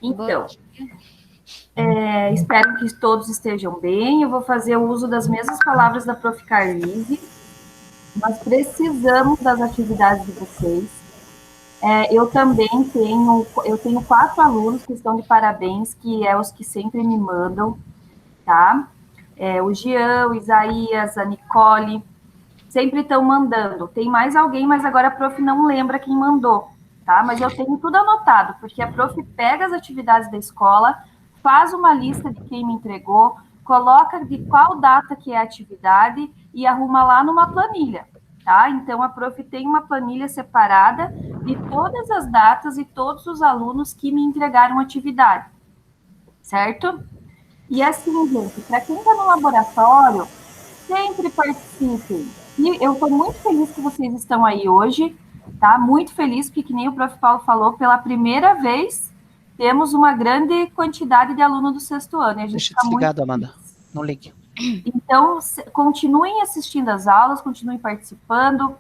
Então, espero que todos estejam bem. Eu vou fazer o uso das mesmas palavras da Prof. Carlise. Nós precisamos das atividades de vocês. Eu também tenho 4 alunos que estão de parabéns, que é os que sempre me mandam, tá? O Jean, o Isaías, a Nicole, sempre estão mandando. Tem mais alguém, mas agora a prof não lembra quem mandou, tá? Mas eu tenho tudo anotado, porque a prof pega as atividades da escola, faz uma lista de quem me entregou, coloca de qual data que é a atividade e arruma lá numa planilha, tá? Então, a prof tem uma planilha separada de todas as datas e todos os alunos que me entregaram atividade, certo? E assim, gente, para quem está no laboratório, sempre participem. E eu estou muito feliz que vocês estão aí hoje, tá? Muito feliz, porque, que nem o prof. Paulo falou, pela primeira vez temos uma grande quantidade de alunos do 6º ano. E a gente Deixa desligado, Amanda. Não ligue. Então, continuem assistindo as aulas, continuem participando,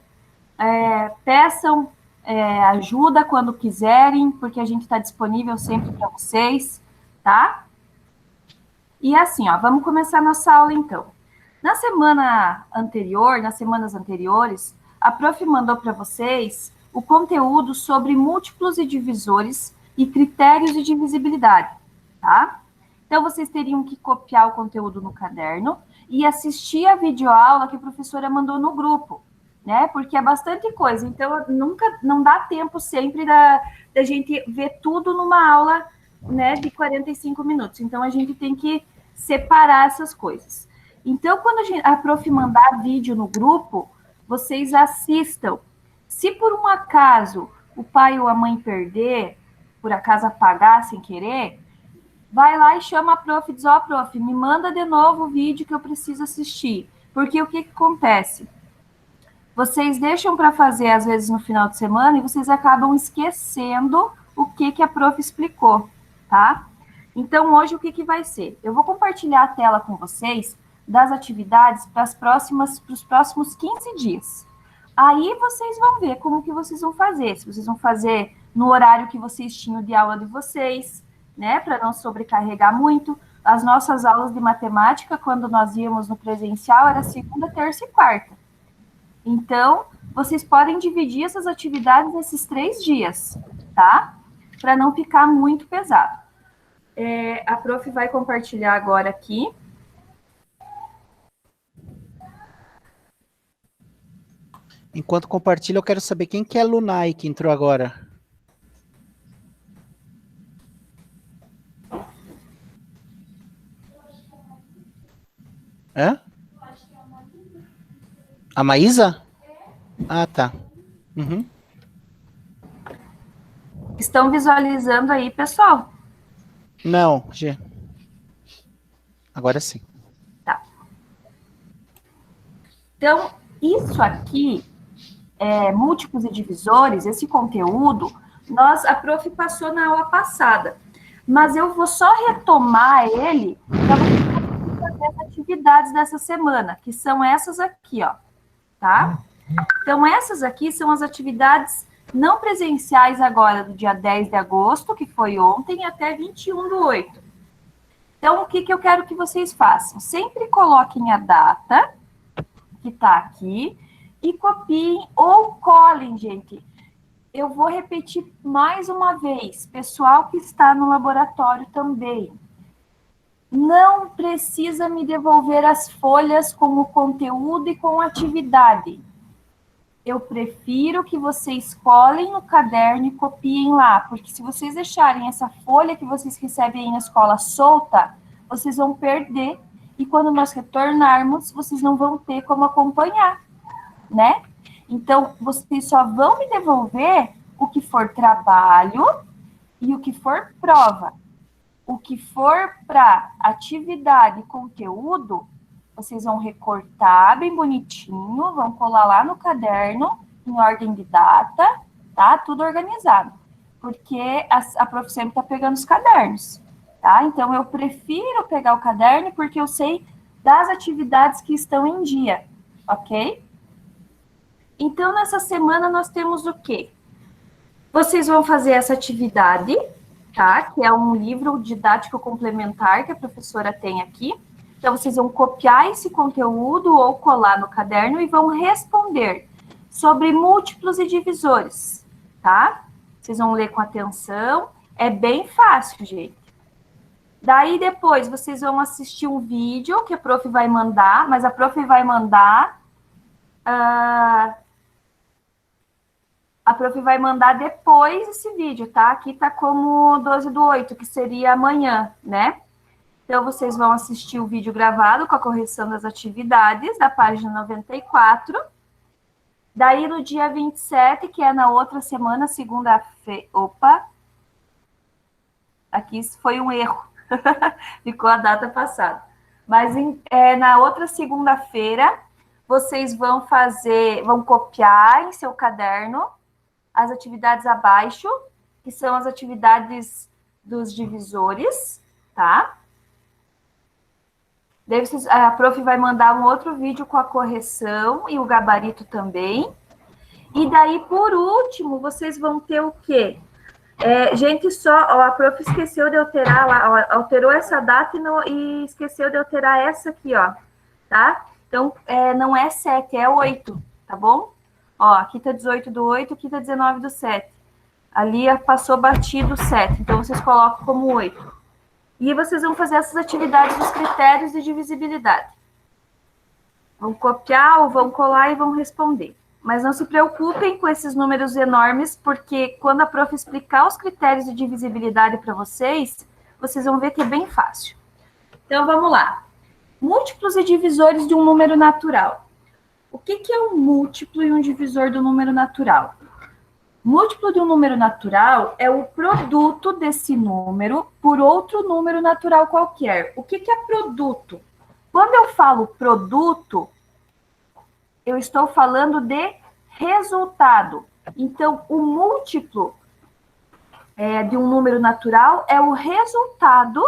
peçam ajuda quando quiserem, porque a gente está disponível sempre para vocês, tá? E assim, ó, vamos começar nossa aula então. Nas semanas anteriores, a prof mandou para vocês o conteúdo sobre múltiplos e divisores e critérios de divisibilidade, tá? Então, vocês teriam que copiar o conteúdo no caderno e assistir a videoaula que a professora mandou no grupo, né? Porque é bastante coisa, então não dá tempo sempre da gente ver tudo numa aula, né, de 45 minutos. Então, a gente tem que separar essas coisas. Então, quando a prof mandar vídeo no grupo, vocês assistam. Se por um acaso o pai ou a mãe perder, por acaso apagar sem querer, vai lá e chama a prof e diz, ó, prof, me manda de novo o vídeo que eu preciso assistir. Porque o que acontece? Vocês deixam para fazer, às vezes, no final de semana e vocês acabam esquecendo o que a prof explicou, tá? Então, hoje, o que vai ser? Eu vou compartilhar a tela com vocês das atividades para os próximos 15 dias. Aí, vocês vão ver como que vocês vão fazer. Se vocês vão fazer no horário que vocês tinham de aula de vocês, né? Para não sobrecarregar muito. As nossas aulas de matemática, quando nós íamos no presencial, era segunda, terça e quarta. Então, vocês podem dividir essas atividades nesses 3 dias, tá? Para não ficar muito pesado. A prof vai compartilhar agora aqui. Enquanto compartilha, eu quero saber quem que é a Lunai que entrou agora. Hã? A Maísa? Ah, tá. Uhum. Estão visualizando aí, pessoal? Não, G. Agora sim. Tá. Então, isso aqui, múltiplos e divisores, esse conteúdo, a prof passou na aula passada. Mas eu vou só retomar ele para vocês fazer as atividades dessa semana, que são essas aqui, ó. Tá? Então, essas aqui são as atividades não presenciais agora do dia 10 de agosto, que foi ontem, até 21/8. Então, o que eu quero que vocês façam? Sempre coloquem a data, que está aqui, e copiem ou colhem, gente. Eu vou repetir mais uma vez, pessoal que está no laboratório também. Não precisa me devolver as folhas com o conteúdo e com a atividade. Eu prefiro que vocês colhem no caderno e copiem lá, porque se vocês deixarem essa folha que vocês recebem aí na escola solta, vocês vão perder, e quando nós retornarmos, vocês não vão ter como acompanhar, né? Então, vocês só vão me devolver o que for trabalho e o que for prova. O que for para atividade e conteúdo, vocês vão recortar bem bonitinho, vão colar lá no caderno, em ordem de data, tá? Tudo organizado. Porque a prof sempre está pegando os cadernos, tá? Então, eu prefiro pegar o caderno porque eu sei das atividades que estão em dia, ok? Então, nessa semana, nós temos o quê? Vocês vão fazer essa atividade, tá? Que é um livro didático complementar que a professora tem aqui. Então, vocês vão copiar esse conteúdo ou colar no caderno e vão responder sobre múltiplos e divisores, tá? Vocês vão ler com atenção. É bem fácil, gente. Daí, depois, vocês vão assistir um vídeo que a prof vai mandar, mas a prof vai mandar... a prof vai mandar depois esse vídeo, tá? Aqui tá como 12/8, que seria amanhã, né? Então, vocês vão assistir o vídeo gravado com a correção das atividades, da página 94. Daí, no dia 27, que é na outra semana, segunda-feira... Opa! Aqui foi um erro. Ficou a data passada. Mas na outra segunda-feira, vocês vão copiar em seu caderno as atividades abaixo, que são as atividades dos divisores, tá? Daí a prof vai mandar um outro vídeo com a correção e o gabarito também. E daí, por último, vocês vão ter o quê? Gente, a prof esqueceu de alterar lá, alterou essa data e esqueceu de alterar essa aqui, ó, tá? Então, não é 7, é 8, tá bom? Ó, aqui tá 18/8, aqui tá 19/7. Ali passou batido 7, então vocês colocam como 8. E vocês vão fazer essas atividades dos critérios de divisibilidade. Vão copiar ou vão colar e vão responder. Mas não se preocupem com esses números enormes, porque quando a prof explicar os critérios de divisibilidade para vocês, vocês vão ver que é bem fácil. Então, vamos lá. Múltiplos e divisores de um número natural. O que é um múltiplo e um divisor do número natural? Múltiplo de um número natural é o produto desse número por outro número natural qualquer. O que é produto? Quando eu falo produto, eu estou falando de resultado. Então, o múltiplo de um número natural é o resultado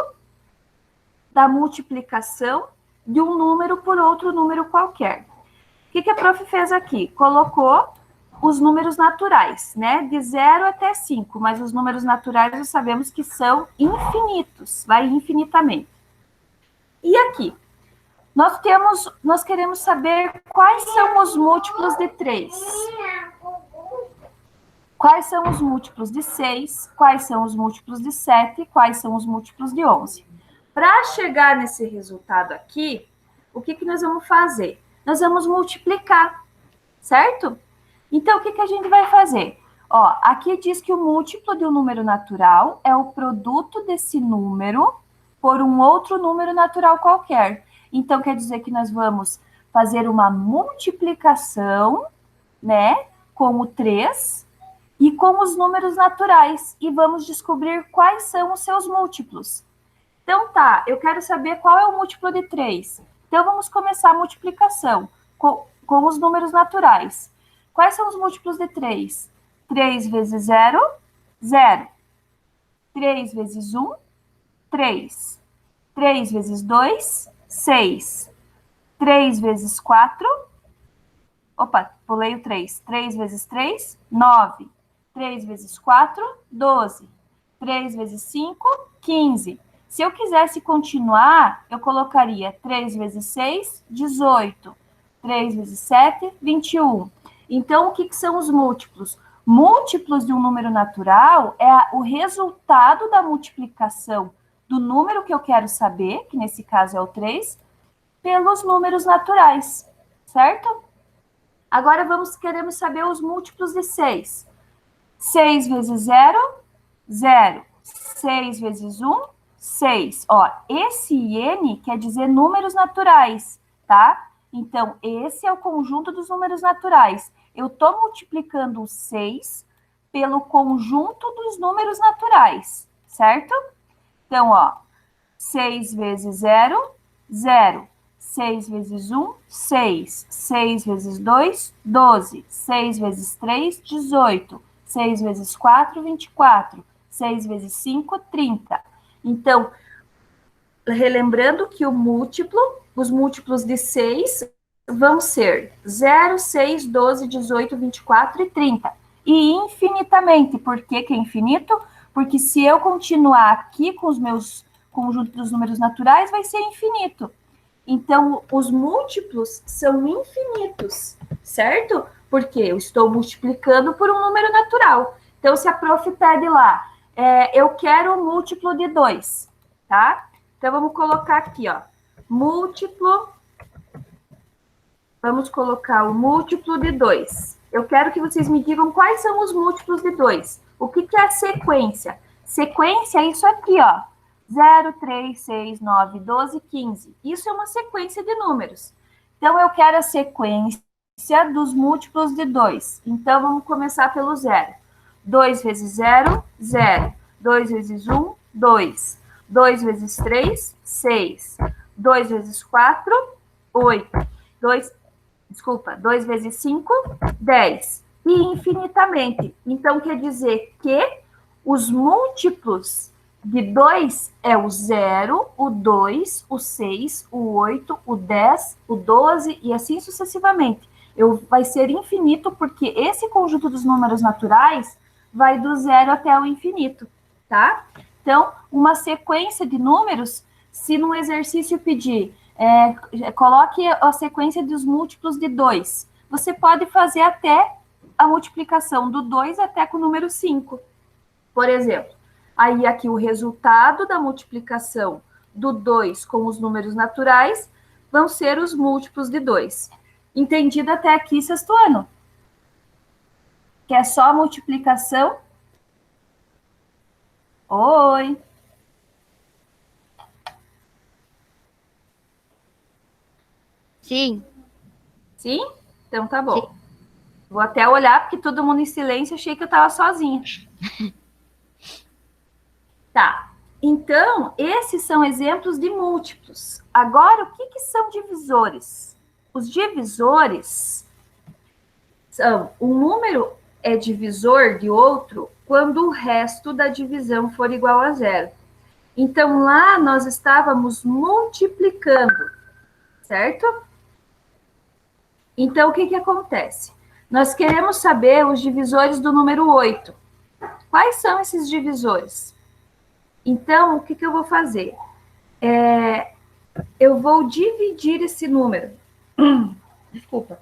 da multiplicação de um número por outro número qualquer. O que a prof fez aqui? Colocou os números naturais, né? De 0 até 5, mas os números naturais nós sabemos que são infinitos, vai infinitamente. E aqui? Nós queremos saber quais são os múltiplos de 3. Quais são os múltiplos de 6, quais são os múltiplos de 7, quais são os múltiplos de 11. Para chegar nesse resultado aqui, o que nós vamos fazer? Nós vamos multiplicar, certo? Então, o que a gente vai fazer? Ó, aqui diz que o múltiplo de um número natural é o produto desse número por um outro número natural qualquer. Então, quer dizer que nós vamos fazer uma multiplicação, né, com o 3 e com os números naturais. E vamos descobrir quais são os seus múltiplos. Então, tá, eu quero saber qual é o múltiplo de 3. Então, vamos começar a multiplicação com os números naturais. Quais são os múltiplos de 3? 3 vezes 0, 0. 3 vezes 1, 3. 3 vezes 2, 6. 3 vezes 4, opa, pulei o 3. 3 vezes 3, 9. 3 vezes 4, 12. 3 vezes 5, 15. Se eu quisesse continuar, eu colocaria 3 vezes 6, 18. 3 vezes 7, 21. Então, o que são os múltiplos? Múltiplos de um número natural é o resultado da multiplicação do número que eu quero saber, que nesse caso é o 3, pelos números naturais, certo? Agora queremos saber os múltiplos de 6. 6 vezes 0, 0. 6 vezes 1, 6. Ó, esse N quer dizer números naturais, tá? Então, esse é o conjunto dos números naturais. Eu estou multiplicando o 6 pelo conjunto dos números naturais, certo? Então, ó, 6 vezes 0, 0. 6 vezes 1, 6. 6 vezes 2, 12. 6 vezes 3, 18. 6 vezes 4, 24. 6 vezes 5, 30. Então, relembrando que os múltiplos de 6 vão ser 0, 6, 12, 18, 24 e 30. E infinitamente. Por que é infinito? Porque se eu continuar aqui com os meus conjuntos dos números naturais, vai ser infinito. Então, os múltiplos são infinitos, certo? Porque eu estou multiplicando por um número natural. Então, se a prof pede lá, eu quero o múltiplo de 2, tá? Então, vamos colocar aqui, ó, múltiplo. Vamos colocar o múltiplo de 2. Eu quero que vocês me digam quais são os múltiplos de 2. O que é a sequência? Sequência é isso aqui, ó. 0, 3, 6, 9, 12, 15. Isso é uma sequência de números. Então, eu quero a sequência dos múltiplos de 2. Então, vamos começar pelo 0. 2 vezes 0, 0. 2 vezes 1, 2. 2 vezes 3, 6. 2 vezes 4, 8. 2 vezes 5, 10. E infinitamente. Então, quer dizer que os múltiplos de 2 é o 0, o 2, o 6, o 8, o 10, o 12 e assim sucessivamente. Vai ser infinito porque esse conjunto dos números naturais vai do 0 até o infinito, tá? Então, uma sequência de números, se no exercício pedir, coloque a sequência dos múltiplos de 2, você pode fazer até a multiplicação do 2 até com o número 5, por exemplo. Aí, aqui, o resultado da multiplicação do 2 com os números naturais vão ser os múltiplos de 2. Entendido até aqui, sexto ano? Que é só a multiplicação? Oi! Sim. Sim? Então, tá bom. Sim. Vou até olhar, porque todo mundo em silêncio, achei que eu estava sozinha. Tá. Então, esses são exemplos de múltiplos. Agora, o que são divisores? Os divisores são um número é divisor de outro quando o resto da divisão for igual a 0. Então, lá nós estávamos multiplicando, certo? Então, o que acontece? Nós queremos saber os divisores do número 8. Quais são esses divisores? Então, o que eu vou fazer? Eu vou dividir esse número. Desculpa.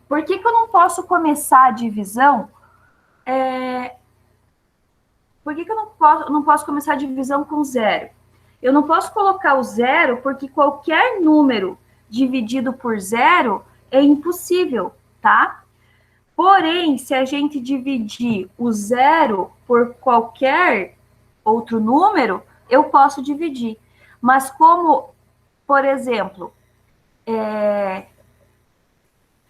Por que eu não posso começar a divisão? Por que eu não posso começar a divisão com 0? Eu não posso colocar o 0 porque qualquer número dividido por 0 é impossível, tá? Porém, se a gente dividir o 0 por qualquer outro número, eu posso dividir. Mas como, por exemplo,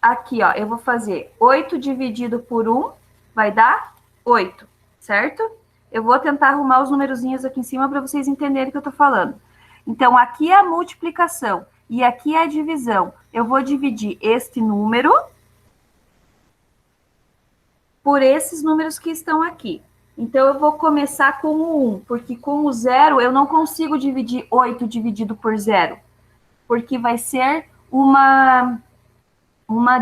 aqui, ó, eu vou fazer 8 dividido por 1, vai dar 8, certo? Eu vou tentar arrumar os numerozinhos aqui em cima para vocês entenderem o que eu tô falando. Então, aqui é a multiplicação e aqui é a divisão. Eu vou dividir este número por esses números que estão aqui. Então, eu vou começar com o 1, porque com o 0 eu não consigo dividir 8 dividido por 0, porque vai ser uma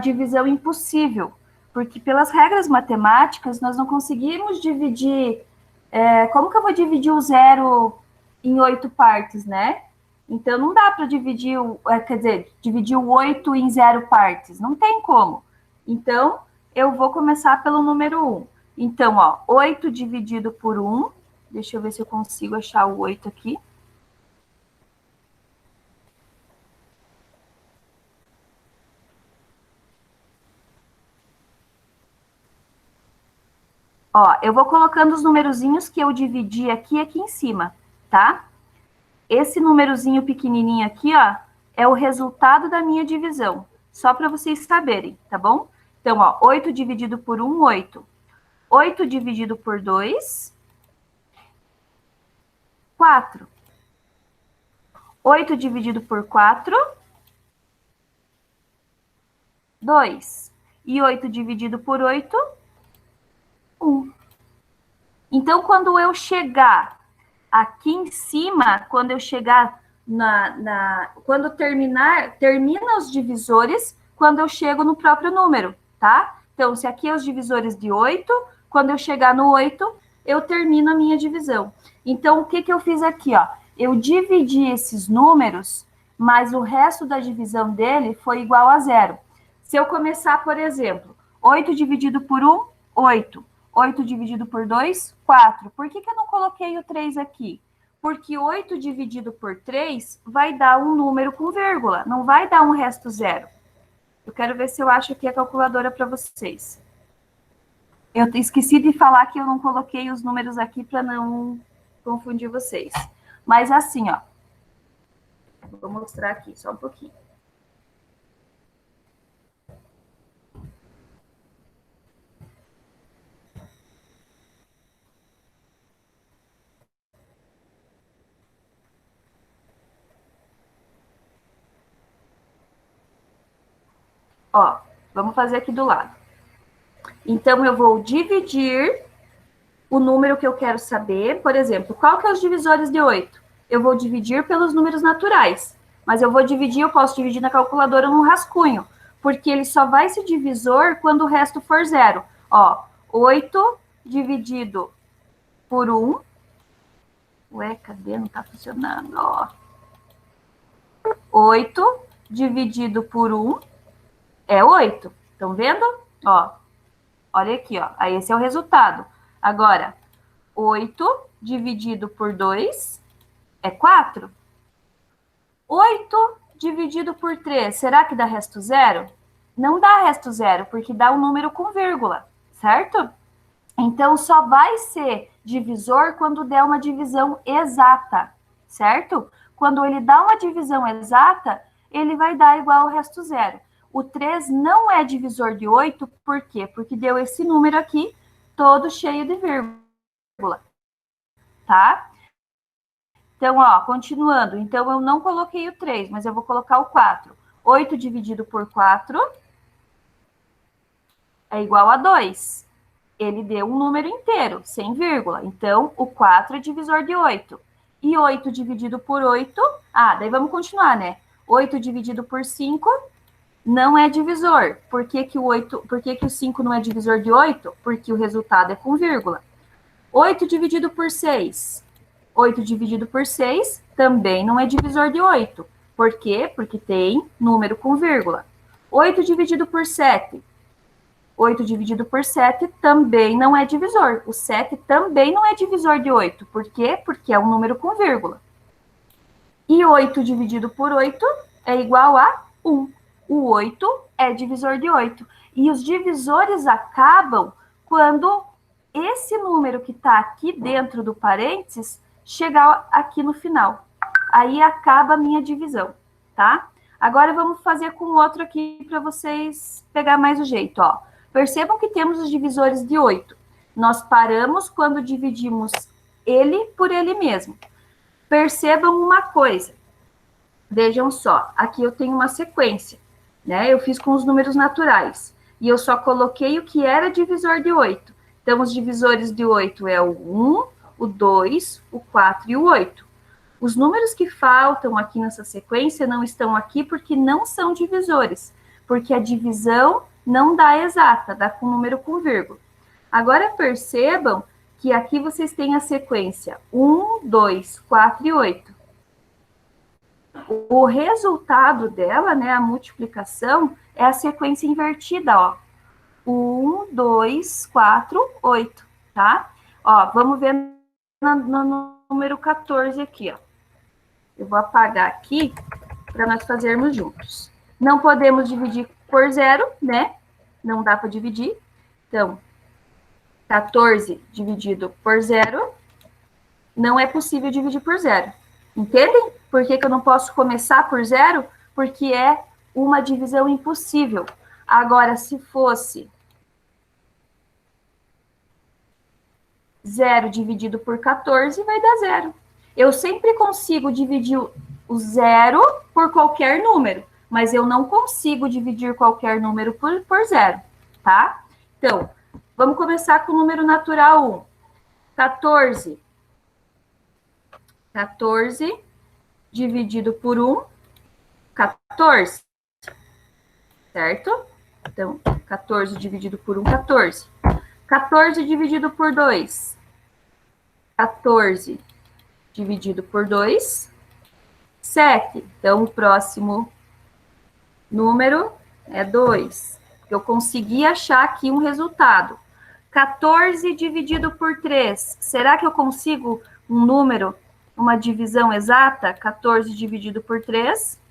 divisão impossível, porque pelas regras matemáticas nós não conseguimos dividir. Como que eu vou dividir o 0 em 8 partes, né? Então, não dá para dividir, dividir o 8 em 0 partes, não tem como. Então, eu vou começar pelo número 1. Então, ó, 8 dividido por 1, deixa eu ver se eu consigo achar o 8 aqui. Ó, eu vou colocando os numerozinhos que eu dividi aqui em cima, tá? Esse numerozinho pequenininho aqui, ó, é o resultado da minha divisão. Só para vocês saberem, tá bom? Então, ó, 8 dividido por 1, 8. 8 dividido por 2, 4. 8 dividido por 4, 2. E 8 dividido por 8, 1. Então, quando eu chegar aqui em cima, quando eu chegar quando termina os divisores, quando eu chego no próprio número, tá? Então, se aqui é os divisores de 8, quando eu chegar no 8, eu termino a minha divisão. Então, o que que eu fiz aqui, ó? Eu dividi esses números, mas o resto da divisão dele foi igual a zero. Se eu começar, por exemplo, 8 dividido por 1, 8. 8 dividido por 2, 4. Por que que eu não coloquei o 3 aqui? Porque 8 dividido por 3 vai dar um número com vírgula, não vai dar um resto zero. Eu quero ver se eu acho aqui a calculadora para vocês. Eu esqueci de falar que eu não coloquei os números aqui para não confundir vocês. Mas assim, ó. Vou mostrar aqui, só um pouquinho. Ó, vamos fazer aqui do lado. Então, eu vou dividir o número que eu quero saber. Por exemplo, qual que é os divisores de 8? Eu vou dividir pelos números naturais. Mas eu vou dividir, eu posso dividir na calculadora no rascunho. Porque ele só vai ser divisor quando o resto for zero. Ó, 8 dividido por 1. Ué, cadê? Não tá funcionando, ó. 8 dividido por 1 é 8. Estão vendo? Ó, olha aqui, ó. Aí esse é o resultado. Agora, 8 dividido por 2 é 4. 8 dividido por 3, será que dá resto zero? Não dá resto zero, porque dá um número com vírgula, certo? Então, só vai ser divisor quando der uma divisão exata, certo? Quando ele dá uma divisão exata, ele vai dar igual ao resto zero. O 3 não é divisor de 8, por quê? Porque deu esse número aqui, todo cheio de vírgula, tá? Então, ó, continuando. Então, eu não coloquei o 3, mas eu vou colocar o 4. 8 dividido por 4 é igual a 2. Ele deu um número inteiro, sem vírgula. Então, o 4 é divisor de 8. E 8 dividido por 8... Ah, daí vamos continuar, né? 8 dividido por 5 não é divisor. Por que que o 5 não é divisor de 8? Porque o resultado é com vírgula. 8 dividido por 6. 8 dividido por 6 também não é divisor de 8. Por quê? Porque tem número com vírgula. 8 dividido por 7. 8 dividido por 7 também não é divisor. O 7 também não é divisor de 8. Por quê? Porque é um número com vírgula. E 8 dividido por 8 é igual a 1. O 8 é divisor de 8. E os divisores acabam quando esse número que está aqui dentro do parênteses chegar aqui no final. Aí acaba a minha divisão, tá? Agora vamos fazer com outro aqui para vocês pegar mais o jeito, ó. Percebam que temos os divisores de 8. Nós paramos quando dividimos ele por ele mesmo. Percebam uma coisa. Vejam só, aqui eu tenho uma sequência, né? Eu fiz com os números naturais. E eu só coloquei o que era divisor de 8. Então, os divisores de 8 é o 1, o 2, o 4 e o 8. Os números que faltam aqui nessa sequência não estão aqui porque não são divisores. Porque a divisão não dá exata, dá com número com vírgula. Agora percebam que aqui vocês têm a sequência 1, 2, 4 e 8. O resultado dela, né, a multiplicação, é a sequência invertida, ó. 1, 2, 4, 8, tá? Ó, vamos ver no número 14 aqui, ó. Eu vou apagar aqui para nós fazermos juntos. Não podemos dividir por zero, né? Não dá para dividir. Então, 14 dividido por zero, não é possível dividir por zero. Entendem? Por que que eu não posso começar por zero? Porque é uma divisão impossível. Agora, se fosse 0 dividido por 14, vai dar zero. Eu sempre consigo dividir o zero por qualquer número, mas eu não consigo dividir qualquer número por zero, tá? Então, vamos começar com o número natural 1. 14. 14 dividido por 1, 14. Certo? Então, 14 dividido por 1, 14. 14 dividido por 2, 14 dividido por 2, 7. Então, o próximo número é 2. Eu consegui achar aqui um resultado. 14 dividido por 3. Será que eu consigo um número, uma divisão exata? 14 dividido por 3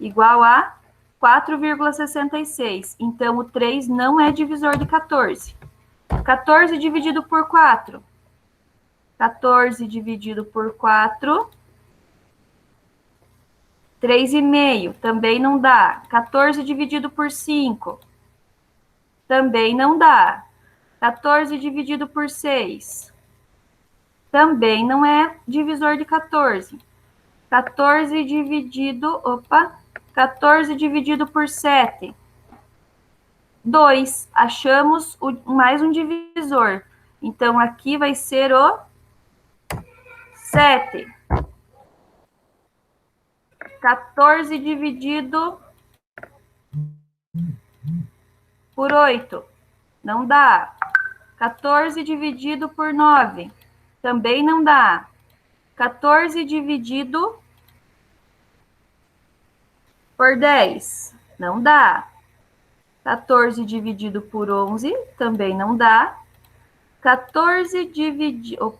igual a 4,66. Então, o 3 não é divisor de 14. 14 dividido por 4. 14 dividido por 4. 3,5. Também não dá. 14 dividido por 5. Também não dá. 14 dividido por 6. Também não é divisor de 14. 14 dividido... Opa! 14 dividido por 7. 2. Achamos mais um divisor. Então, aqui vai ser o 7. 14 dividido por 8. Não dá. 14 dividido por 9. Também não dá. 14 dividido por 10. Não dá. 14 dividido por 11. Também não dá. 14 dividido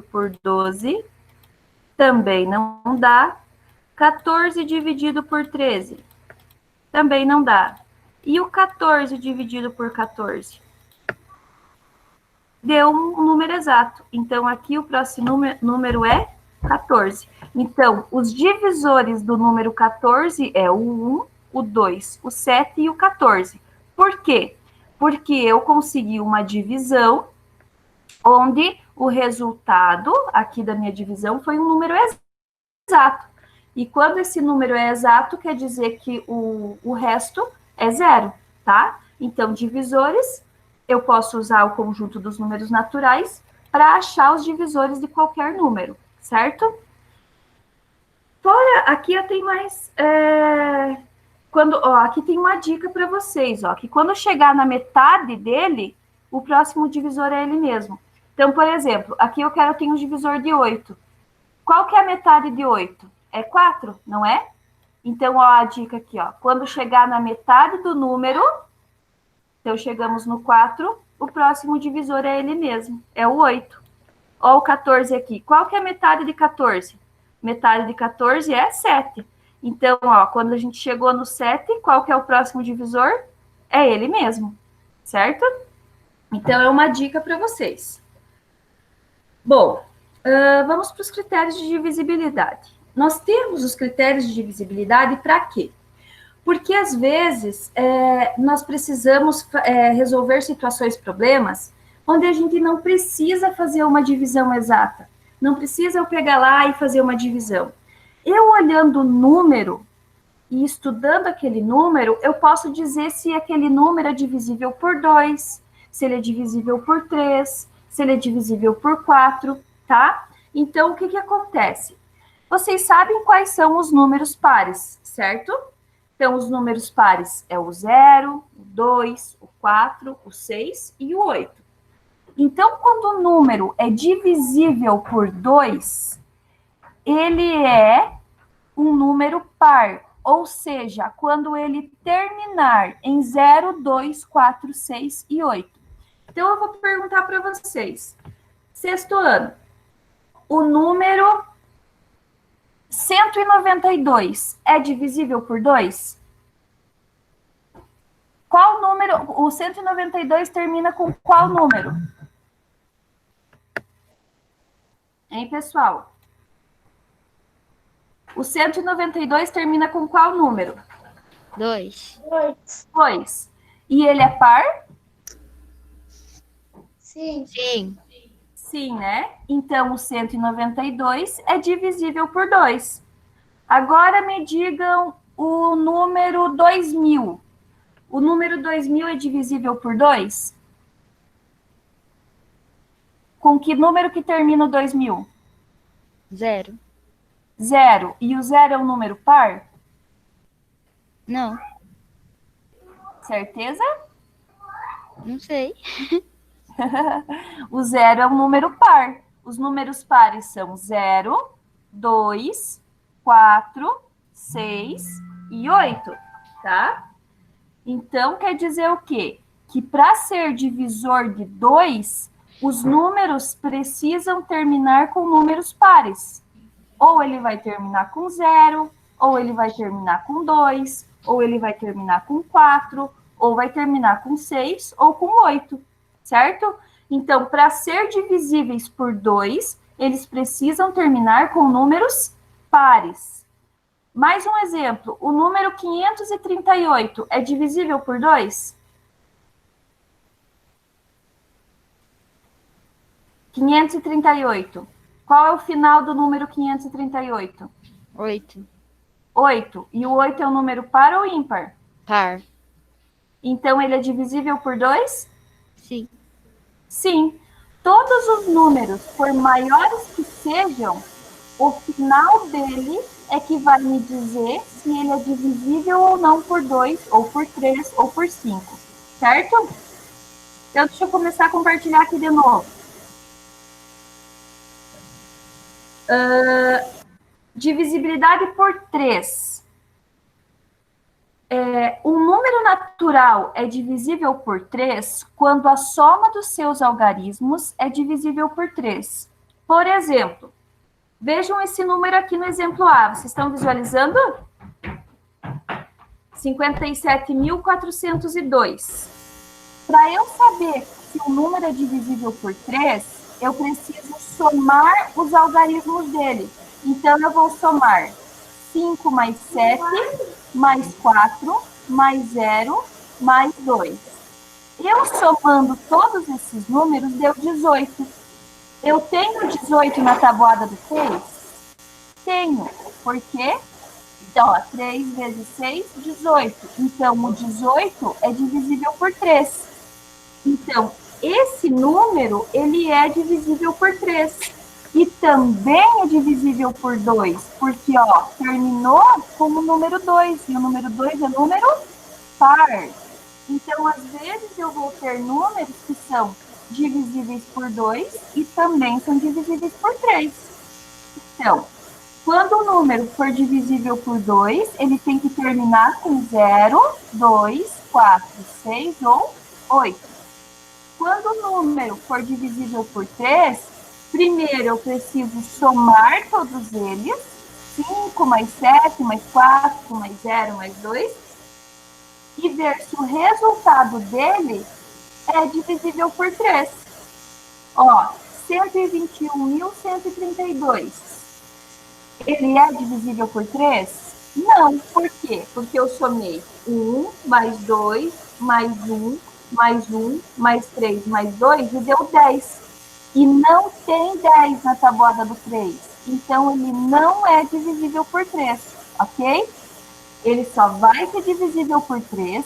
por 12. Também não dá. 14 dividido por 13. Também não dá. E o 14 dividido por 14? Deu um número exato. Então, aqui o próximo número é 14. Então, os divisores do número 14 é o 1, o 2, o 7 e o 14. Por quê? Porque eu consegui uma divisão onde o resultado aqui da minha divisão foi um número exato. E quando esse número é exato, quer dizer que o resto é zero, tá? Então, divisores, eu posso usar o conjunto dos números naturais para achar os divisores de qualquer número, certo? Fora, aqui eu tenho mais... aqui tem uma dica para vocês, ó, que quando chegar na metade dele, o próximo divisor é ele mesmo. Então, por exemplo, aqui eu tenho um divisor de 8. Qual que é a metade de 8? É 4, não é? Então, ó, a dica aqui, ó. Quando chegar na metade do número, então chegamos no 4, o próximo divisor é ele mesmo, é o 8. Ó o 14 aqui. Qual que é a metade de 14? Metade de 14 é 7. Então, ó, quando a gente chegou no 7, qual que é o próximo divisor? É ele mesmo, certo? Então, é uma dica para vocês. Bom, vamos para os critérios de divisibilidade. Nós temos os critérios de divisibilidade para quê? Porque, às vezes, nós precisamos resolver situações, problemas, onde a gente não precisa fazer uma divisão exata. Não precisa eu pegar lá e fazer uma divisão. Eu, olhando o número e estudando aquele número, eu posso dizer se aquele número é divisível por 2, se ele é divisível por 3, se ele é divisível por 4, tá? Então, o que que acontece? Vocês sabem quais são os números pares, certo? Então, os números pares é o 0, o 2, o 4, o 6 e o 8. Então, quando o número é divisível por 2, ele é um número par, ou seja, quando ele terminar em 0, 2, 4, 6 e 8. Então, eu vou perguntar para vocês. Sexto ano, o número 192 é divisível por 2? Qual número? O 192 termina com qual número? Hein, pessoal? O 192 termina com qual número? 2. 2. E ele é par? Sim. Sim. Sim, né? Então, o 192 é divisível por 2. Agora me digam o número 2000. O número 2000 é divisível por 2? Com que número que termina o 2000? 0. 0. E o 0 é um número par? Não. Certeza? Não sei. O 0 é um número par. Os números pares são 0, 2, 4, 6 e 8, tá? Então, quer dizer o quê? Que para ser divisor de 2, os números precisam terminar com números pares. Ou ele vai terminar com 0, ou ele vai terminar com 2, ou ele vai terminar com 4, ou vai terminar com 6 ou com 8, certo? Então, para ser divisíveis por 2, eles precisam terminar com números pares. Mais um exemplo, o número 538 é divisível por 2? 538. Qual é o final do número 538? 8. 8. E o 8 é um número par ou ímpar? Par. Então, ele é divisível por 2? Sim. Sim. Todos os números, por maiores que sejam, o final dele é que vai me dizer se ele é divisível ou não por 2, ou por 3, ou por 5. Certo? Então, deixa eu começar a compartilhar aqui de novo. Divisibilidade por 3. Um número natural é divisível por 3 quando a soma dos seus algarismos é divisível por 3. Por exemplo, vejam esse número aqui no exemplo A. Vocês estão visualizando? 57.402. Para eu saber se o número é divisível por 3, eu preciso somar os algarismos dele. Então, eu vou somar 5 mais 7, mais 4, mais 0, mais 2. Eu somando todos esses números, deu 18. Eu tenho 18 na tabuada do 3? Tenho. Por quê? Então, ó, 3 vezes 6, 18. Então, o 18 é divisível por 3. Então, esse número, ele é divisível por 3. E também é divisível por 2, porque, ó, terminou com o número 2, e o número 2 é número par. Então, às vezes, eu vou ter números que são divisíveis por 2 e também são divisíveis por 3. Então, quando o número for divisível por 2, ele tem que terminar com 0, 2, 4, 6 ou 8. Quando o número for divisível por 3, primeiro eu preciso somar todos eles, 5 mais 7, mais 4, mais 0, mais 2, e ver se o resultado dele é divisível por 3. Ó, 121.132. Ele é divisível por 3? Não. Por quê? Porque eu somei 1, mais 2, mais 1, mais 1, mais 3, mais 2, e deu 10. E não tem 10 na tabuada do 3. Então, ele não é divisível por 3, ok? Ele só vai ser divisível por 3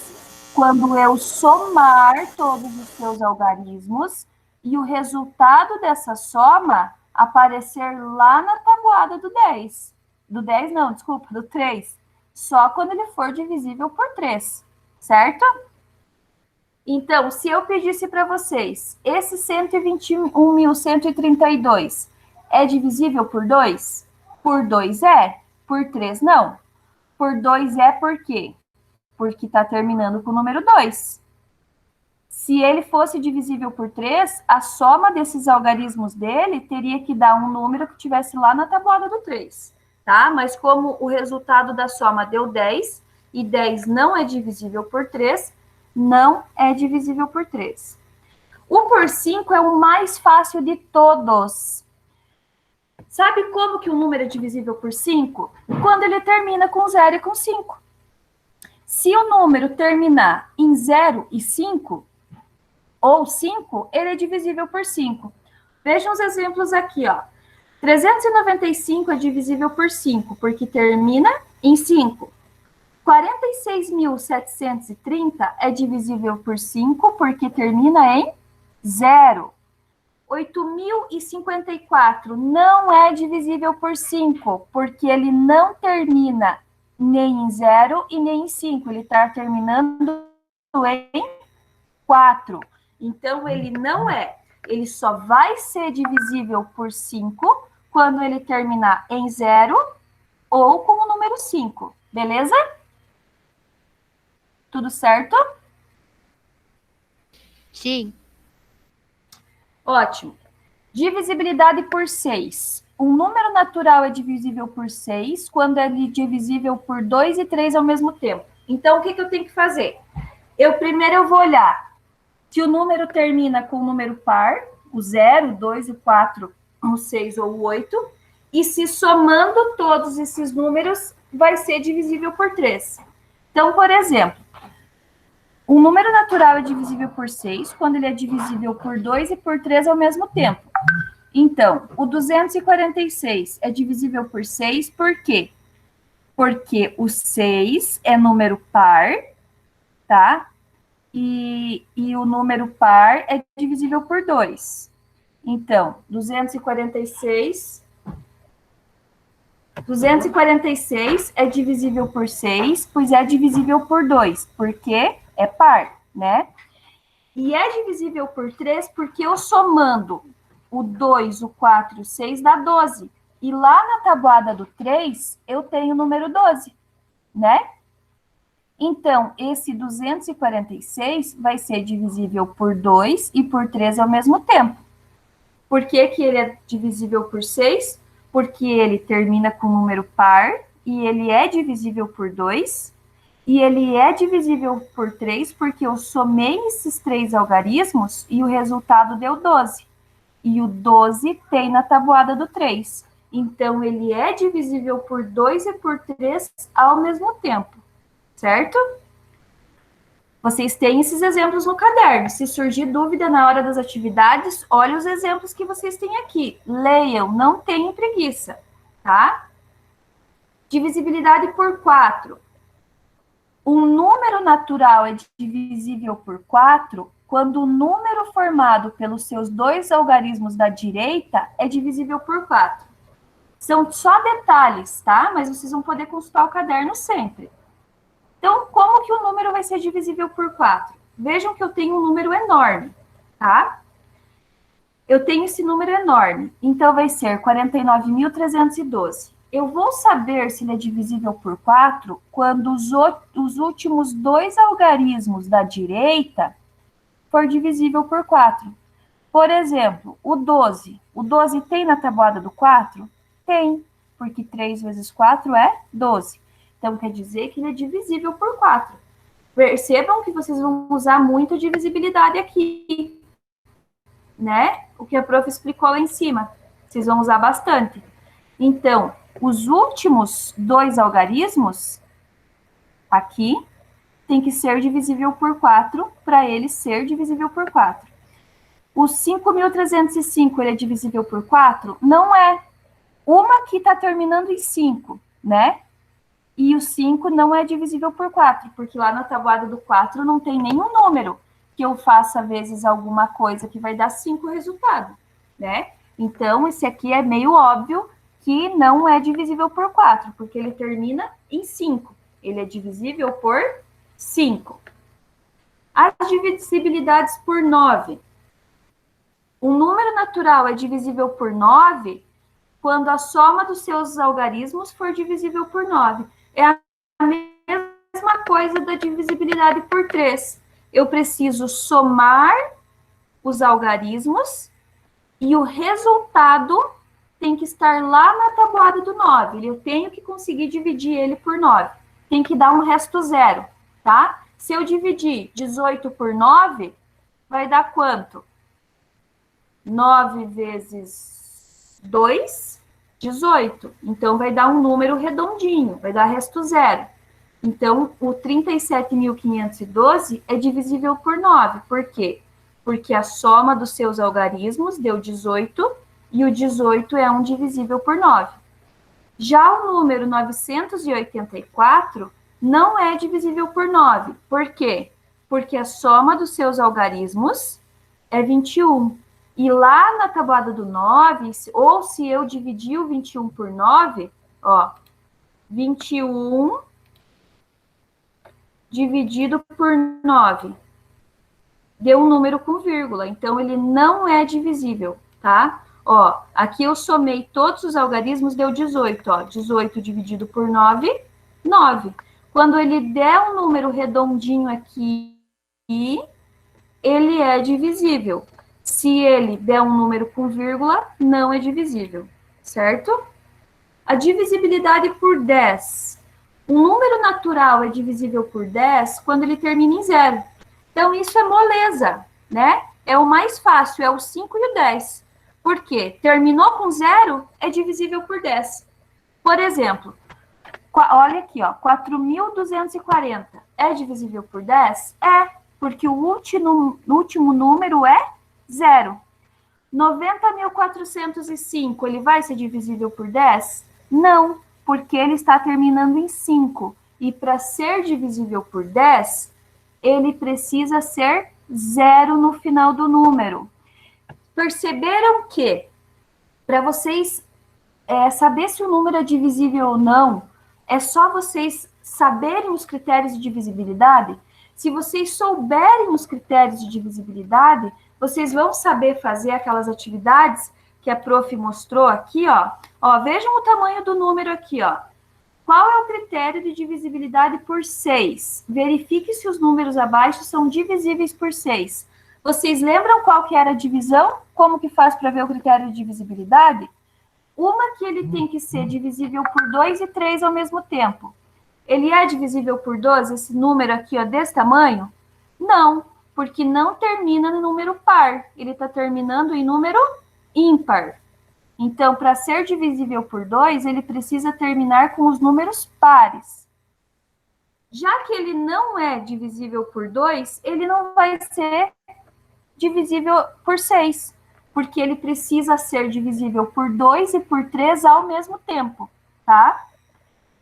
quando eu somar todos os seus algarismos e o resultado dessa soma aparecer lá na tabuada do 10. Do 10 não, desculpa, do 3. Só quando ele for divisível por 3, certo? Então, se eu pedisse para vocês, esse 121.132 é divisível por 2? Por 2 é, por 3 não. Por 2 é por quê? Porque está terminando com o número 2. Se ele fosse divisível por 3, a soma desses algarismos dele teria que dar um número que estivesse lá na tabuada do 3, tá? Mas como o resultado da soma deu 10, e 10 não é divisível por 3, não é divisível por 3. O por 5 é o mais fácil de todos. Sabe como que o número é divisível por 5? Quando ele termina com 0 e com 5. Se o número terminar em 0 e 5, ou 5, ele é divisível por 5. Vejam os exemplos aqui, ó. 395 é divisível por 5, porque termina em 5. 46.730 é divisível por 5, porque termina em 0. 8.054 não é divisível por 5, porque ele não termina nem em 0 e nem em 5. Ele está terminando em 4. Então, ele não é. Ele só vai ser divisível por 5 quando ele terminar em 0 ou com o número 5. Beleza? Tudo certo? Sim. Ótimo. Divisibilidade por 6. Um número natural é divisível por 6 quando é divisível por 2 e 3 ao mesmo tempo. Então, o que eu tenho que fazer? Primeiro eu vou olhar se o número termina com o número par, o 0, o 2, o 4, o 6 ou o 8, e se somando todos esses números, vai ser divisível por 3. Então, por exemplo, um número natural é divisível por 6 quando ele é divisível por 2 e por 3 ao mesmo tempo. Então, o 246 é divisível por 6, por quê? Porque o 6 é número par, tá? E o número par é divisível por 2. Então, 246 é divisível por 6, pois é divisível por 2, porque é par, né? E é divisível por 3 porque eu somando o 2, o 4 e o 6 dá 12. E lá na tabuada do 3, eu tenho o número 12, né? Então, esse 246 vai ser divisível por 2 e por 3 ao mesmo tempo. Por que ele é divisível por 6? Porque ele termina com número par e ele é divisível por 2. E ele é divisível por 3 porque eu somei esses 3 algarismos e o resultado deu 12. E o 12 tem na tabuada do 3. Então, ele é divisível por 2 e por 3 ao mesmo tempo, certo? Vocês têm esses exemplos no caderno. Se surgir dúvida na hora das atividades, olhe os exemplos que vocês têm aqui. Leiam, não tenham preguiça, tá? Divisibilidade por 4. Um número natural é divisível por 4 quando o número formado pelos seus dois algarismos da direita é divisível por 4. São só detalhes, tá? Mas vocês vão poder consultar o caderno sempre. Então, como que o número vai ser divisível por 4? Vejam que eu tenho um número enorme, tá? Eu tenho esse número enorme, então vai ser 49.312. Eu vou saber se ele é divisível por 4 quando os últimos dois algarismos da direita for divisível por 4. Por exemplo, o 12. O 12 tem na tabuada do 4? Tem, porque 3 vezes 4 é 12. Então, quer dizer que ele é divisível por 4. Percebam que vocês vão usar muito a divisibilidade aqui, né? O que a prof explicou lá em cima. Vocês vão usar bastante. Então, os últimos dois algarismos, aqui, tem que ser divisível por 4 para ele ser divisível por 4. O 5.305, ele é divisível por 4? Não é. Uma aqui está terminando em 5, né? E o 5 não é divisível por 4, porque lá na tabuada do 4 não tem nenhum número que eu faça vezes alguma coisa que vai dar 5 resultado, né? Então, esse aqui é meio óbvio que não é divisível por 4, porque ele termina em 5. Ele é divisível por 5. As divisibilidades por 9. Um número natural é divisível por 9 quando a soma dos seus algarismos for divisível por 9. É a mesma coisa da divisibilidade por 3. Eu preciso somar os algarismos e o resultado tem que estar lá na tabuada do 9. Eu tenho que conseguir dividir ele por 9. Tem que dar um resto zero, tá? Se eu dividir 18 por 9, vai dar quanto? 9 vezes 2, 18. Então, vai dar um número redondinho, vai dar resto zero. Então, o 37.512 é divisível por 9. Por quê? Porque a soma dos seus algarismos deu 18, e o 18 é um divisível por 9. Já o número 984 não é divisível por 9. Por quê? Porque a soma dos seus algarismos é 21. E lá na tabuada do 9, ou se eu dividir o 21 por 9, ó, 21 dividido por 9. deu um número com vírgula, então ele não é divisível, tá? Ó, aqui eu somei todos os algarismos, deu 18, ó. 18 dividido por 9, 9. Quando ele der um número redondinho aqui, ele é divisível. Se ele der um número com vírgula, não é divisível, certo? A divisibilidade por 10. Um número natural é divisível por 10 quando ele termina em zero. Então, isso é moleza, né? É o mais fácil, é o 5 e o 10. Por quê? Terminou com zero, é divisível por 10. Por exemplo, olha aqui, ó, 4.240 é divisível por 10? É, porque o último número é zero. 90.405, ele vai ser divisível por 10? Não, porque ele está terminando em 5. E para ser divisível por 10, ele precisa ser zero no final do número. Perceberam que, para vocês saber se o número é divisível ou não, é só vocês saberem os critérios de divisibilidade? Se vocês souberem os critérios de divisibilidade, vocês vão saber fazer aquelas atividades que a prof mostrou aqui, ó. Ó, vejam o tamanho do número aqui, ó. Qual é o critério de divisibilidade por 6? Verifique se os números abaixo são divisíveis por 6. Vocês lembram qual que era a divisão? Como que faz para ver o critério de divisibilidade? Uma que ele tem que ser divisível por 2 e 3 ao mesmo tempo. Ele é divisível por 12, esse número aqui, ó, desse tamanho? Não, porque não termina no número par. Ele está terminando em número ímpar. Então, para ser divisível por 2, ele precisa terminar com os números pares. Já que ele não é divisível por 2, ele não vai ser divisível por 6, porque ele precisa ser divisível por 2 e por 3 ao mesmo tempo, tá?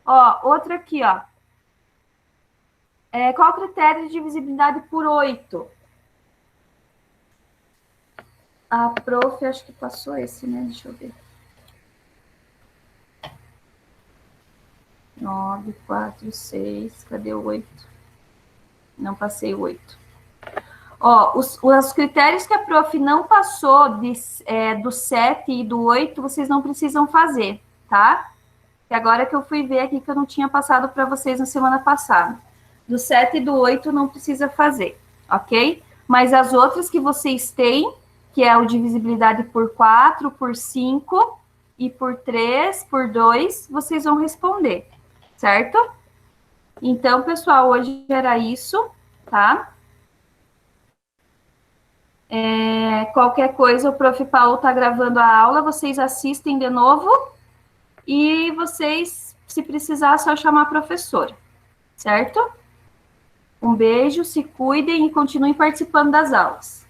Ó, outra aqui, ó. Qual o critério de divisibilidade por 8? A prof, acho que passou esse, né? Deixa eu ver. 9, 4, 6, cadê o 8? Não passei o 8. Ó, os critérios que a prof não passou do 7 e do 8, vocês não precisam fazer, tá? E agora que eu fui ver aqui que eu não tinha passado para vocês na semana passada. Do 7 e do 8 não precisa fazer, ok? Mas as outras que vocês têm, que é o divisibilidade por 4, por 5 e por 3, por 2, vocês vão responder, certo? Então, pessoal, hoje era isso, tá? Qualquer coisa, o Prof. Paulo está gravando a aula, vocês assistem de novo e vocês, se precisar, é só chamar a professora, certo? Um beijo, se cuidem e continuem participando das aulas.